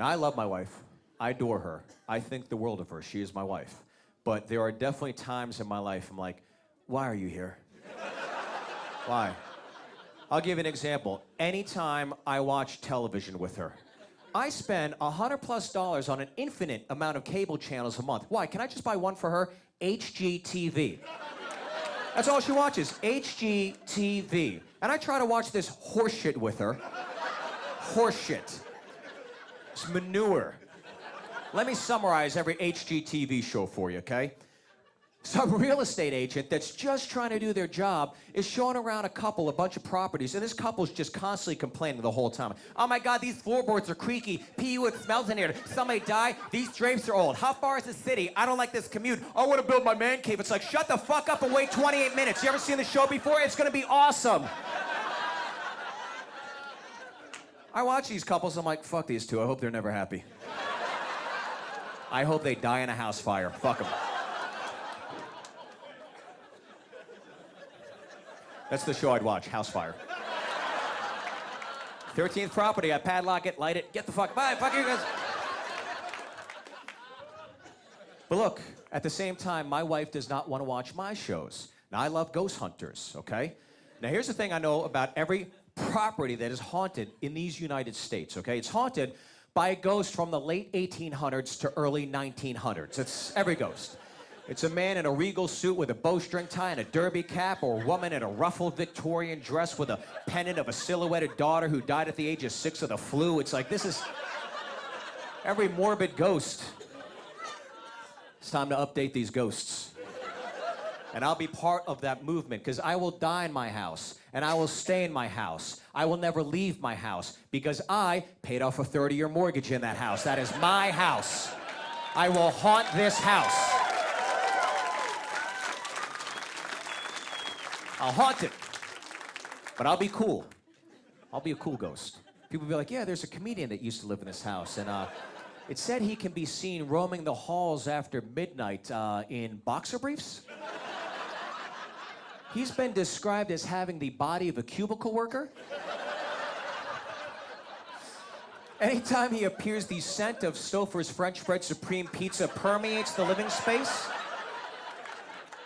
Now, I love my wife. I adore her. I think the world of her. She is my wife. But there are definitely times in my life I'm like, why are you here? Why? I'll give you an example. Anytime I watch television with her, I spend $100+ on an infinite amount of cable channels a month. Why? Can I just buy one for her? HGTV. That's all she watches, HGTV. And I try to watch this horseshit with her. Horseshit. It's manure. Let me summarize every HGTV show for you, okay? Some real estate agent that's just trying to do their job is showing around a bunch of properties, and this couple's just constantly complaining the whole time. Oh my God, these floorboards are creaky. PU, it smells in here. Somebody died. These drapes are old. How far is the city? I don't like this commute. I want to build my man cave. It's like, shut the fuck up and wait 28 minutes. You ever seen the show before? It's gonna be awesome. I watch these couples, I'm like, fuck these two. I hope they're never happy. I hope they die in a house fire. Fuck them. That's the show I'd watch, House Fire. 13th property, I padlock it, light it, get the fuck, bye, fuck you guys. But look, at the same time, my wife does not want to watch my shows. Now, I love ghost hunters, okay? Now, here's the thing I know about every property that is haunted in these United States, okay? It's haunted by a ghost from the late 1800s to early 1900s. It's every ghost. It's a man in a regal suit with a bowstring tie and a derby cap, or a woman in a ruffled Victorian dress with a pendant of a silhouetted daughter who died at the age of 6 of the flu. It's like, this is every morbid ghost. It's time to update these ghosts. And I'll be part of that movement, because I will die in my house, and I will stay in my house. I will never leave my house, because I paid off a 30-year mortgage in that house. That is my house. I will haunt this house. I'll haunt it, but I'll be cool. I'll be a cool ghost. People will be like, yeah, there's a comedian that used to live in this house, and it said he can be seen roaming the halls after midnight in boxer briefs. He's been described as having the body of a cubicle worker. Anytime he appears, the scent of Stouffer's French Fred Supreme Pizza permeates the living space.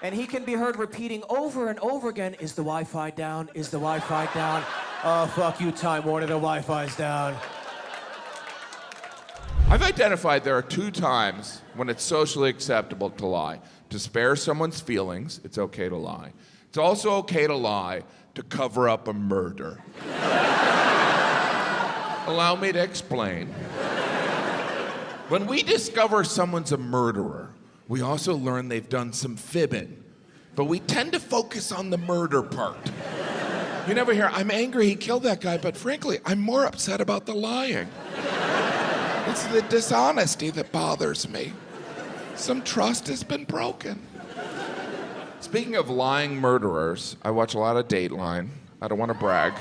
And he can be heard repeating over and over again, is the Wi-Fi down? Is the Wi-Fi down? Oh, fuck you, Time Warner, the Wi-Fi's down. I've identified there are 2 times when it's socially acceptable to lie. To spare someone's feelings, it's okay to lie. It's also okay to lie to cover up a murder. Allow me to explain. When we discover someone's a murderer, we also learn they've done some fibbing, but we tend to focus on the murder part. You never hear, I'm angry he killed that guy, but frankly, I'm more upset about the lying. It's the dishonesty that bothers me. Some trust has been broken. Speaking of lying murderers, I watch a lot of Dateline. I don't want to brag.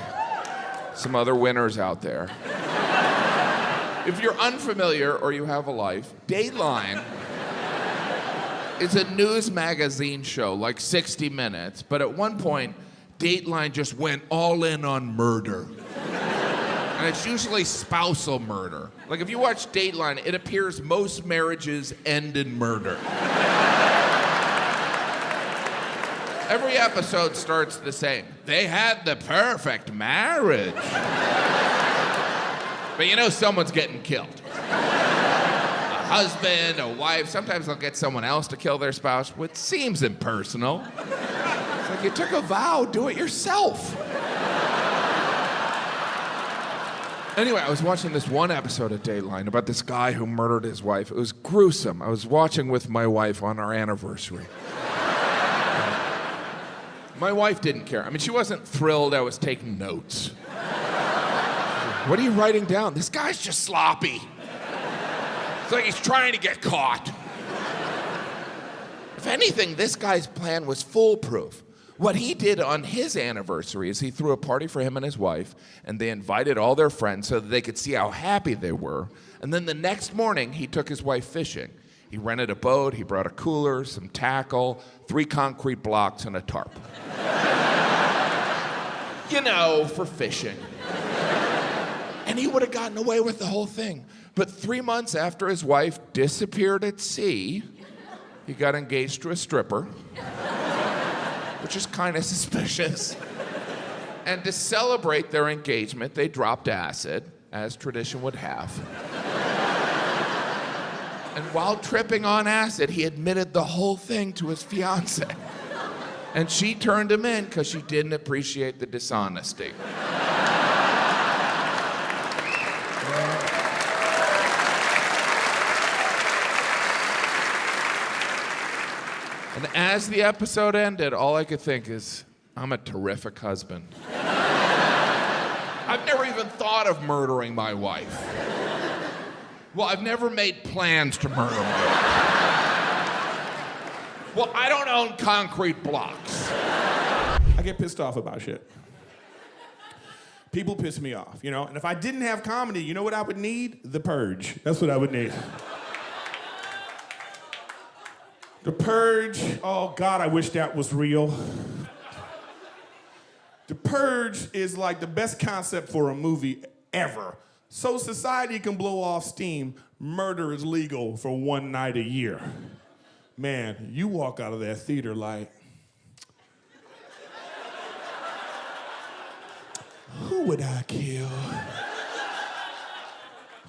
Some other winners out there. If you're unfamiliar or you have a life, Dateline is a news magazine show, like 60 Minutes, but at one point, Dateline just went all in on murder. And it's usually spousal murder. Like, if you watch Dateline, it appears most marriages end in murder. Every episode starts the same. They had the perfect marriage. But you know someone's getting killed. Husband, a wife, sometimes they'll get someone else to kill their spouse, which seems impersonal. It's like, you took a vow, do it yourself. Anyway, I was watching this one episode of Dateline about this guy who murdered his wife. It was gruesome. I was watching with my wife on our anniversary. My wife didn't care. I mean, she wasn't thrilled I was taking notes. What are you writing down? This guy's just sloppy. It's like he's trying to get caught. If anything, this guy's plan was foolproof. What he did on his anniversary is he threw a party for him and his wife, and they invited all their friends so that they could see how happy they were. And then the next morning, he took his wife fishing. He rented a boat, he brought a cooler, some tackle, 3 concrete blocks, and a tarp. You know, for fishing. And he would have gotten away with the whole thing. But 3 months after his wife disappeared at sea, he got engaged to a stripper, which is kind of suspicious. And to celebrate their engagement, they dropped acid, as tradition would have. And while tripping on acid, he admitted the whole thing to his fiancée. And she turned him in because she didn't appreciate the dishonesty. And as the episode ended, all I could think is, I'm a terrific husband. I've never even thought of murdering my wife. Well, I've never made plans to murder my wife. Well, I don't own concrete blocks. I get pissed off about shit. People piss me off, you know? And if I didn't have comedy, you know what I would need? The Purge. That's what I would need. The Purge, oh God, I wish that was real. The Purge is like the best concept for a movie ever. So society can blow off steam, murder is legal for one night a year. Man, you walk out of that theater like, who would I kill?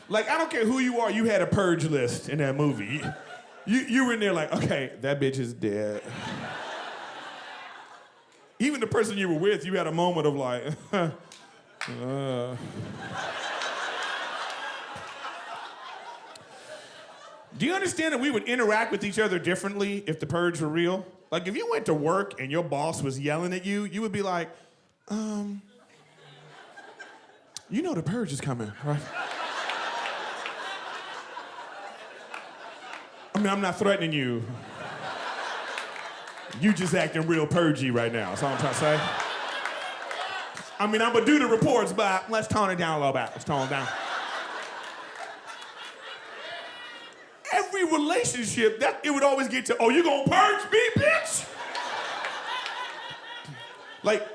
Like, I don't care who you are, you had a purge list in that movie. You were in there like, okay, that bitch is dead. Even the person you were with, you had a moment of like, Do you understand that we would interact with each other differently if the purge were real? Like, if you went to work and your boss was yelling at you, you would be like, you know the purge is coming, right? I mean, I'm not threatening you. You just acting real purgy right now. That's all I'm trying to say. I mean, I'm gonna do the reports, but let's tone it down a little bit. Let's tone it down. Every relationship, that it would always get to, oh, you gonna purge me, bitch? Like,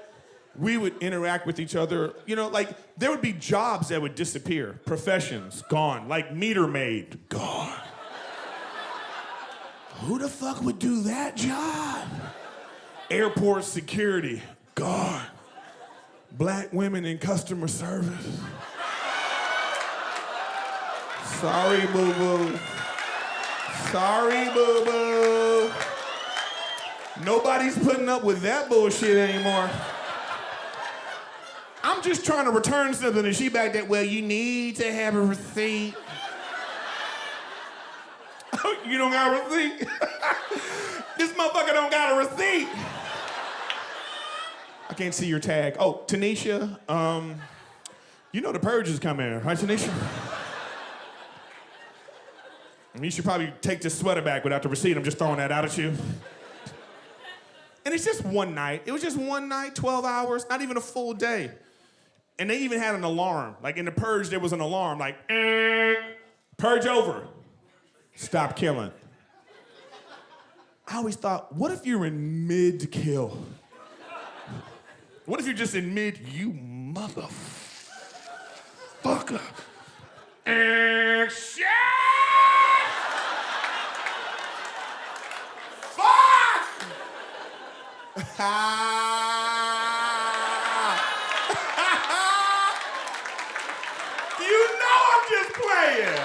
we would interact with each other, you know, like, there would be jobs that would disappear, professions gone, like meter maid, gone. Who the fuck would do that job? Airport security, gone. Black women in customer service. Sorry, boo-boo. Sorry, boo-boo. Nobody's putting up with that bullshit anymore. I'm just trying to return something, and she back there, well, you need to have a receipt. You don't got a receipt? This motherfucker don't got a receipt. I can't see your tag. Oh, Tanisha, you know the purge is coming, right, Tanisha? You should probably take this sweater back without the receipt. I'm just throwing that out at you. And it's just one night. It was just one night, 12 hours, not even a full day. And they even had an alarm. Like in the purge, there was an alarm, like, purge over. Stop killing. I always thought, what if you're in mid-kill? What if you're just in mid, you motherfucker? Shit! Fuck! You know I'm just playing.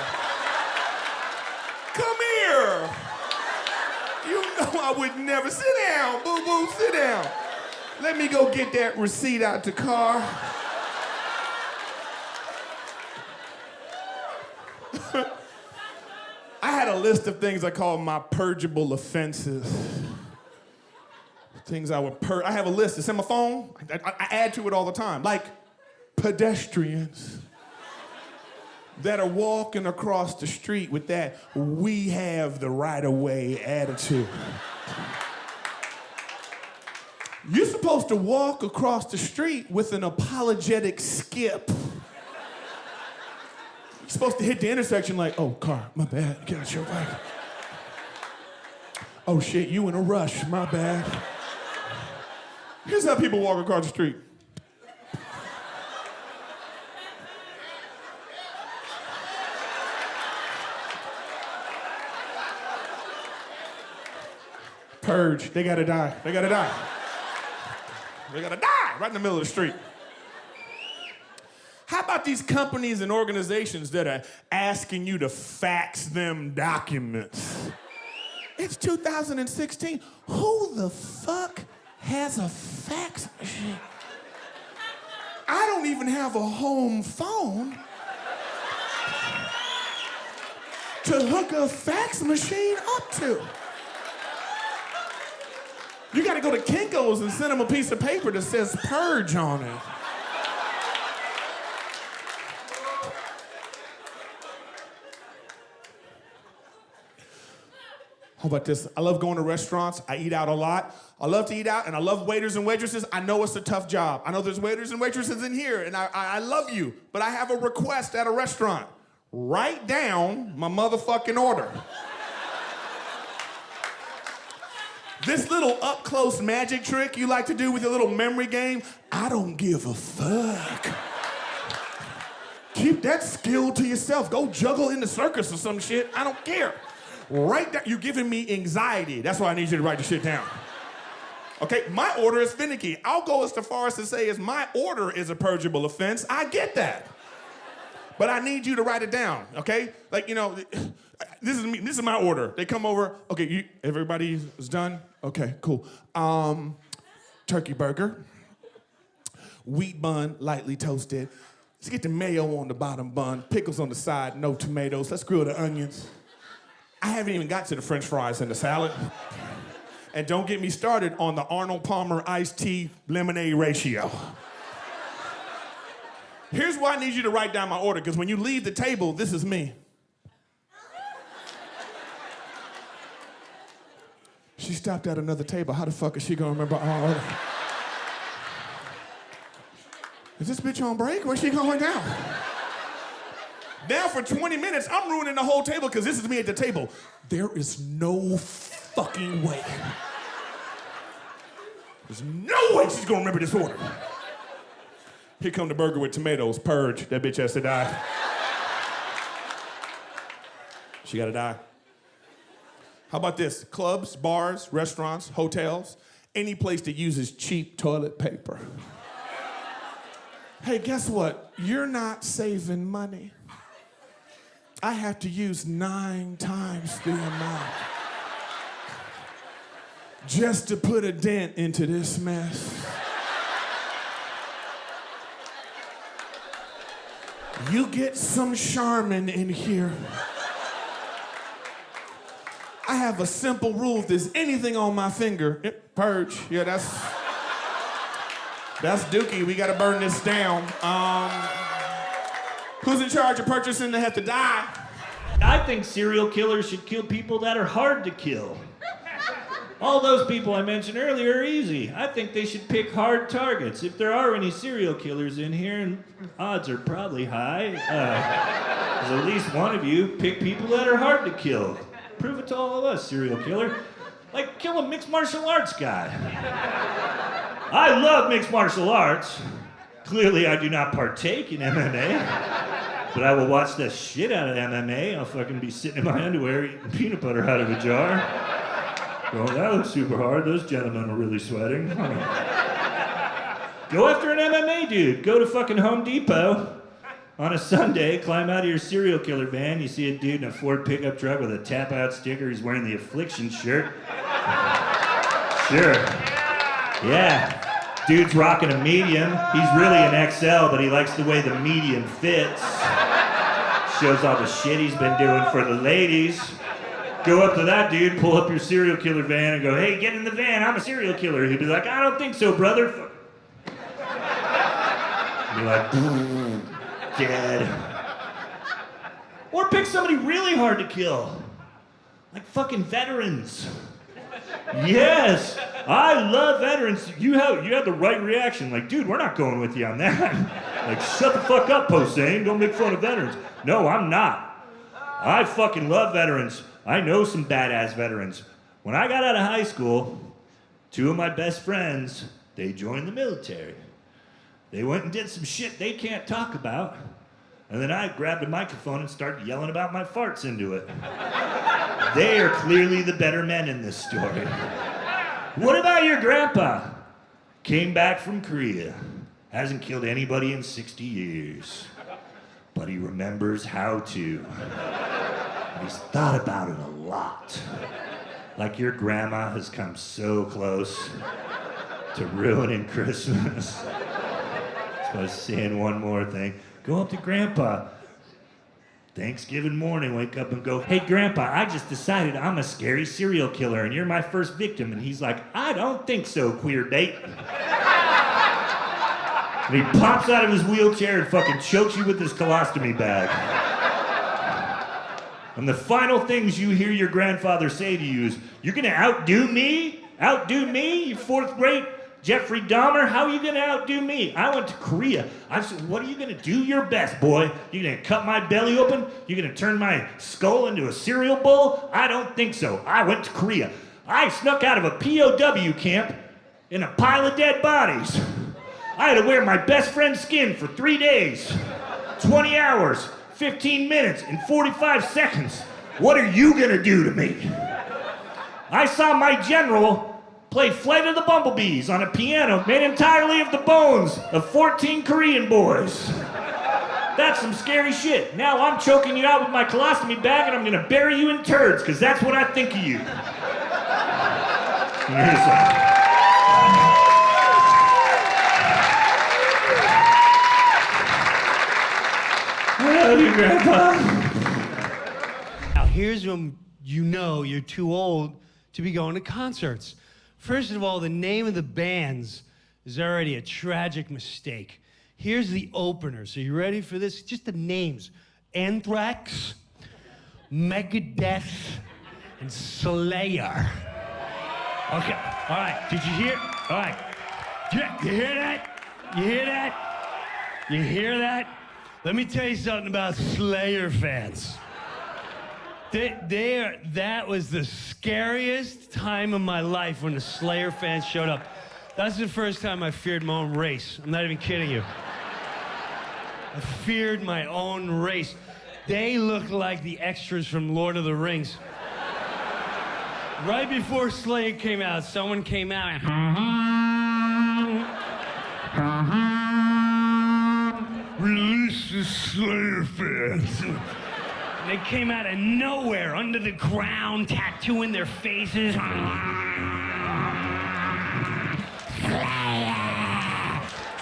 Come here. You know I would never. Sit down, boo-boo, sit down. Let me go get that receipt out the car. I had a list of things I call my purgeable offenses. Things I would I have a list. It's in my phone. I add to it all the time. Like pedestrians that are walking across the street with that we have the right of way attitude. You're supposed to walk across the street with an apologetic skip. You're supposed to hit the intersection like, oh, car, my bad, get out your way. Oh shit, you in a rush, my bad. Here's how people walk across the street. Purge. They gotta die. They gotta die. They gotta die right in the middle of the street. How about these companies and organizations that are asking you to fax them documents? It's 2016. Who the fuck has a fax machine? I don't even have a home phone to hook a fax machine up to. You gotta go to Kinko's and send them a piece of paper that says Purge on it. How about this? I love going to restaurants. I eat out a lot. I love to eat out, and I love waiters and waitresses. I know it's a tough job. I know there's waiters and waitresses in here, and I love you, but I have a request at a restaurant. Write down my motherfucking order. This little up-close magic trick you like to do with your little memory game, I don't give a fuck. Keep that skill to yourself. Go juggle in the circus or some shit. I don't care. Write that. You're giving me anxiety. That's why I need you to write the shit down. Okay, my order is finicky. I'll go as far as to say as my order is a purgeable offense. I get that. But I need you to write it down, okay? Like, you know, this is me. This is my order. They come over. Okay, everybody is done? Okay, cool. Turkey burger, wheat bun, lightly toasted. Let's get the mayo on the bottom bun, pickles on the side, no tomatoes. Let's grill the onions. I haven't even got to the French fries and the salad. And don't get me started on the Arnold Palmer iced tea lemonade ratio. Here's why I need you to write down my order, because when you leave the table, this is me. She stopped at another table. How the fuck is she gonna remember our order? Is this bitch on break? Where's she going now? Now for 20 minutes, I'm ruining the whole table because this is me at the table. There is no fucking way. There's no way she's gonna remember this order. Here come the burger with tomatoes. Purge. That bitch has to die. She gotta die. How about this? Clubs, bars, restaurants, hotels, any place that uses cheap toilet paper. Hey, guess what? You're not saving money. I have to use 9 times the amount just to put a dent into this mess. You get some Charmin in here. I have a simple rule. If there's anything on my finger, purge. Yeah, that's Dookie. We gotta burn this down. Who's in charge of purchasing they have to die? I think serial killers should kill people that are hard to kill. All those people I mentioned earlier are easy. I think they should pick hard targets. If there are any serial killers in here, and odds are probably high, there's at least one of you pick people that are hard to kill. Prove it to all of us, serial killer. Like, kill a mixed martial arts guy. I love mixed martial arts. Clearly, I do not partake in MMA, but I will watch the shit out of MMA. I'll fucking be sitting in my underwear eating peanut butter out of a jar. Oh, that looks super hard. Those gentlemen are really sweating. Go after an MMA dude. Go to fucking Home Depot on a Sunday, climb out of your serial killer van. You see a dude in a Ford pickup truck with a tap out sticker. He's wearing the Affliction shirt. Sure. Yeah. Dude's rocking a medium. He's really an XL, but he likes the way the medium fits. Shows all the shit he's been doing for the ladies. Go up to that dude, pull up your serial killer van, and go, hey, get in the van, I'm a serial killer. He'd be like, I don't think so, brother. Be like, dead. Or pick somebody really hard to kill. Like fucking veterans. Yes, I love veterans. You had the right reaction. Like, dude, we're not going with you on that. Like, shut the fuck up, Posehn. Don't make fun of veterans. No, I'm not. I fucking love veterans. I know some badass veterans. When I got out of high school, 2 of my best friends, they joined the military. They went and did some shit they can't talk about. And then I grabbed a microphone and started yelling about my farts into it. They are clearly the better men in this story. What about your grandpa? Came back from Korea. Hasn't killed anybody in 60 years. But he remembers how to. And he's thought about it a lot. Like your grandma has come so close to ruining Christmas. So I was saying one more thing. Go up to Grandpa. Thanksgiving morning, wake up and go, hey, Grandpa, I just decided I'm a scary serial killer and you're my first victim. And he's like, I don't think so, queer date. And he pops out of his wheelchair and fucking chokes you with his colostomy bag. And the final things you hear your grandfather say to you is, you're gonna outdo me? Outdo me, you fourth grade Jeffrey Dahmer? How are you gonna outdo me? I went to Korea. I said, what are you gonna do your best, boy? You gonna cut my belly open? You gonna turn my skull into a cereal bowl? I don't think so. I went to Korea. I snuck out of a POW camp in a pile of dead bodies. I had to wear my best friend's skin for 3 days, 20 hours, 15 minutes, and 45 seconds. What are you gonna do to me? I saw my general play Flight of the Bumblebees on a piano made entirely of the bones of 14 Korean boys. That's some scary shit. Now I'm choking you out with my colostomy bag and I'm gonna bury you in turds, because that's what I think of you. I love you, Grandpa. Now, here's when you know you're too old to be going to concerts. First of all, the name of the bands is already a tragic mistake. Here's the openers. Are you ready for this? Just the names. Anthrax, Megadeth, and Slayer. Okay, all right, did you hear? All right, yeah, you hear that? You hear that? You hear that? Let me tell you something about Slayer fans. That was the scariest time of my life when the Slayer fans showed up. That's the first time I feared my own race. I'm not even kidding you. I feared my own race. They looked like the extras from Lord of the Rings. Right before Slayer came out, someone came out and release the Slayer fans. And they came out of nowhere, under the ground, tattooing their faces. Slayer!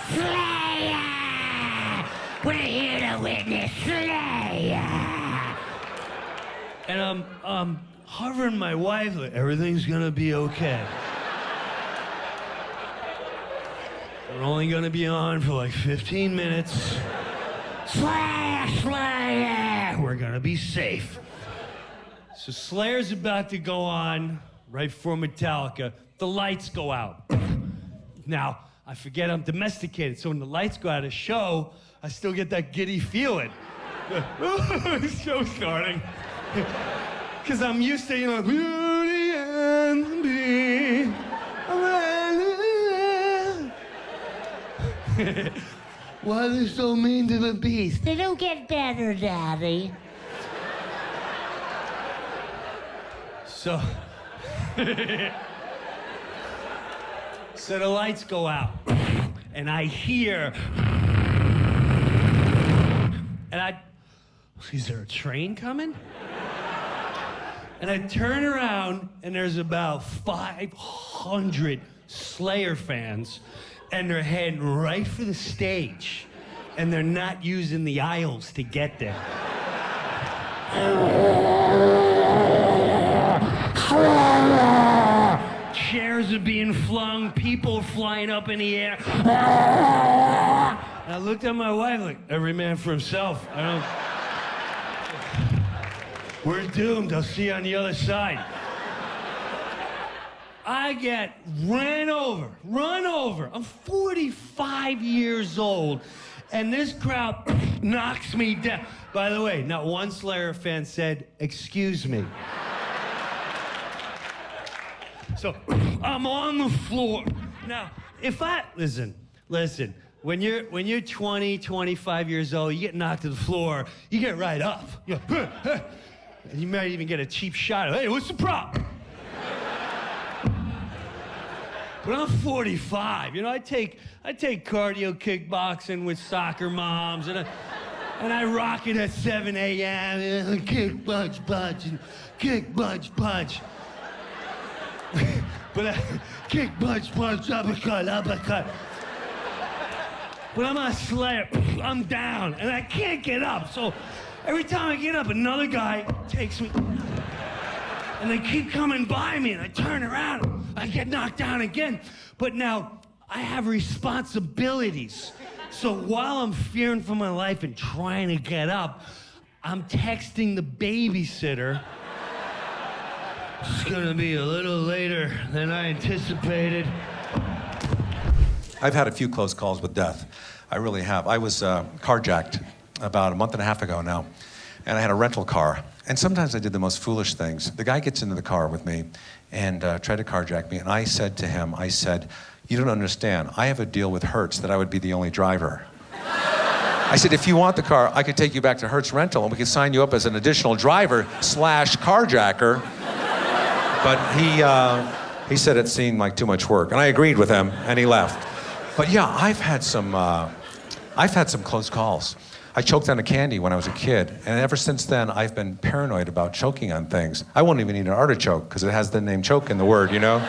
Slayer! We're here to witness Slayer! And I'm hovering my wife, like, everything's gonna be okay. We're only gonna be on for like 15 minutes. Slayer, Slayer! We're gonna be safe. So Slayer's about to go on right before Metallica. The lights go out. Now, I forget I'm domesticated, so when the lights go out of show, I still get that giddy feeling. The show's starting. Because I'm used to, Beauty and the Beast. Why are they so mean to the beast? They don't get better, Daddy. So the lights go out, and I hear, is there a train coming? And I turn around, and there's about 500 Slayer fans, and they're heading right for the stage, and they're not using the aisles to get there. Chairs are being flung, people flying up in the air. And I looked at my wife like, every man for himself. We're doomed. I'll see you on the other side. I get run over. I'm 45 years old, and this crowd knocks me down. By the way, not one Slayer fan said, "Excuse me." So I'm on the floor. Now, listen, when you're 20, 25 years old, you get knocked to the floor, you get right up. And you might even get a cheap shot of, hey, what's the problem? But I'm 45. You know, I take cardio kickboxing with soccer moms, and I rock it at 7 a.m. Kick, punch, punch, and kick, punch, punch. But kick, punch, punch, uppercut, uppercut. But I'm on a Slayer. I'm down, and I can't get up. So every time I get up, another guy takes me. And they keep coming by me, and I turn around. I get knocked down again. But now, I have responsibilities. So while I'm fearing for my life and trying to get up, I'm texting the babysitter. It's gonna be a little later than I anticipated. I've had a few close calls with death. I really have. I was carjacked about a month and a half ago now, and I had a rental car. And sometimes I did the most foolish things. The guy gets into the car with me and tried to carjack me, and I said to him, you don't understand. I have a deal with Hertz that I would be the only driver. I said, if you want the car, I could take you back to Hertz Rental, and we could sign you up as an additional driver / carjacker. But he said it seemed like too much work, and I agreed with him, and he left. But yeah, I've had some close calls. I choked on a candy when I was a kid, and ever since then, I've been paranoid about choking on things. I won't even eat an artichoke, because it has the name choke in the word, you know?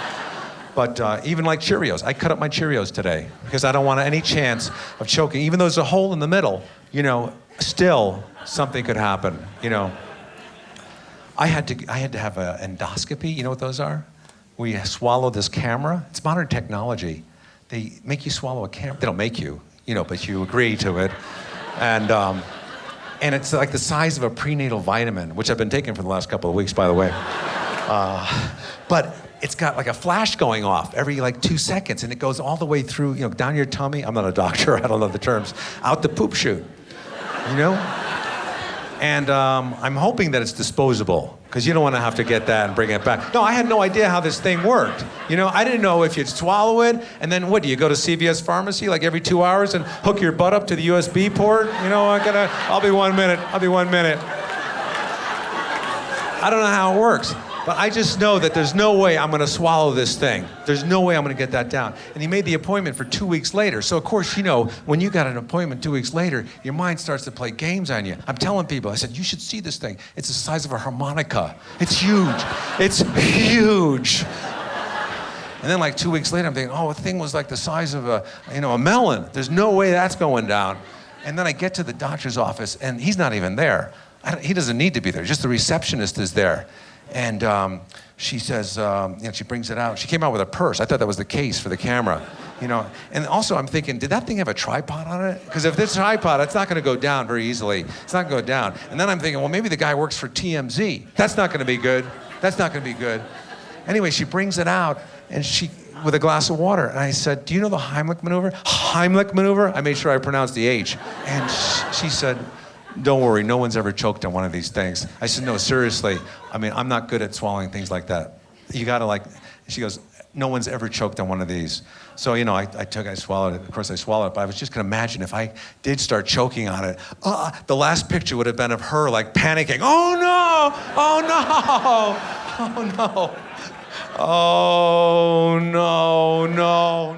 But even like Cheerios, I cut up my Cheerios today, because I don't want any chance of choking. Even though there's a hole in the middle, you know, still something could happen, you know? I had to have an endoscopy, you know what those are? Where you swallow this camera. It's modern technology. They make you swallow a camera. They don't make you, you know, but you agree to it. And it's like the size of a prenatal vitamin, which I've been taking for the last couple of weeks, by the way. But it's got like a flash going off every like 2 seconds, and it goes all the way through, you know, down your tummy. I'm not a doctor, I don't know the terms. Out the poop chute, you know? And I'm hoping that it's disposable, because you don't want to have to get that and bring it back. No, I had no idea how this thing worked. You know, I didn't know if you'd swallow it, and then what, do you go to CVS Pharmacy like every 2 hours and hook your butt up to the USB port? You know, I'll be 1 minute. I don't know how it works. But I just know that there's no way I'm gonna swallow this thing. There's no way I'm gonna get that down. And he made the appointment for 2 weeks later. So of course, you know, when you got an appointment 2 weeks later, your mind starts to play games on you. I'm telling people, I said, you should see this thing. It's the size of a harmonica. It's huge. It's huge. And then like 2 weeks later, I'm thinking, oh, the thing was like the size of a melon. There's no way that's going down. And then I get to the doctor's office, and he's not even there. He doesn't need to be there. Just the receptionist is there. And she says, she brings it out. She came out with a purse. I thought that was the case for the camera, you know. And also I'm thinking, did that thing have a tripod on it? Because if it's a tripod, it's not gonna go down very easily. It's not gonna go down. And then I'm thinking, well, maybe the guy works for TMZ. That's not gonna be good. That's not gonna be good. Anyway, she brings it out, and with a glass of water. And I said, do you know the Heimlich maneuver? Heimlich maneuver? I made sure I pronounced the H. And she said, don't worry, no one's ever choked on one of these things. I said, no, seriously. I mean, I'm not good at swallowing things like that. You gotta she goes, no one's ever choked on one of these. So, you know, I swallowed it. Of course, I swallowed it, but I was just gonna imagine if I did start choking on it, the last picture would have been of her like panicking. Oh no, oh no, oh no, oh no, no.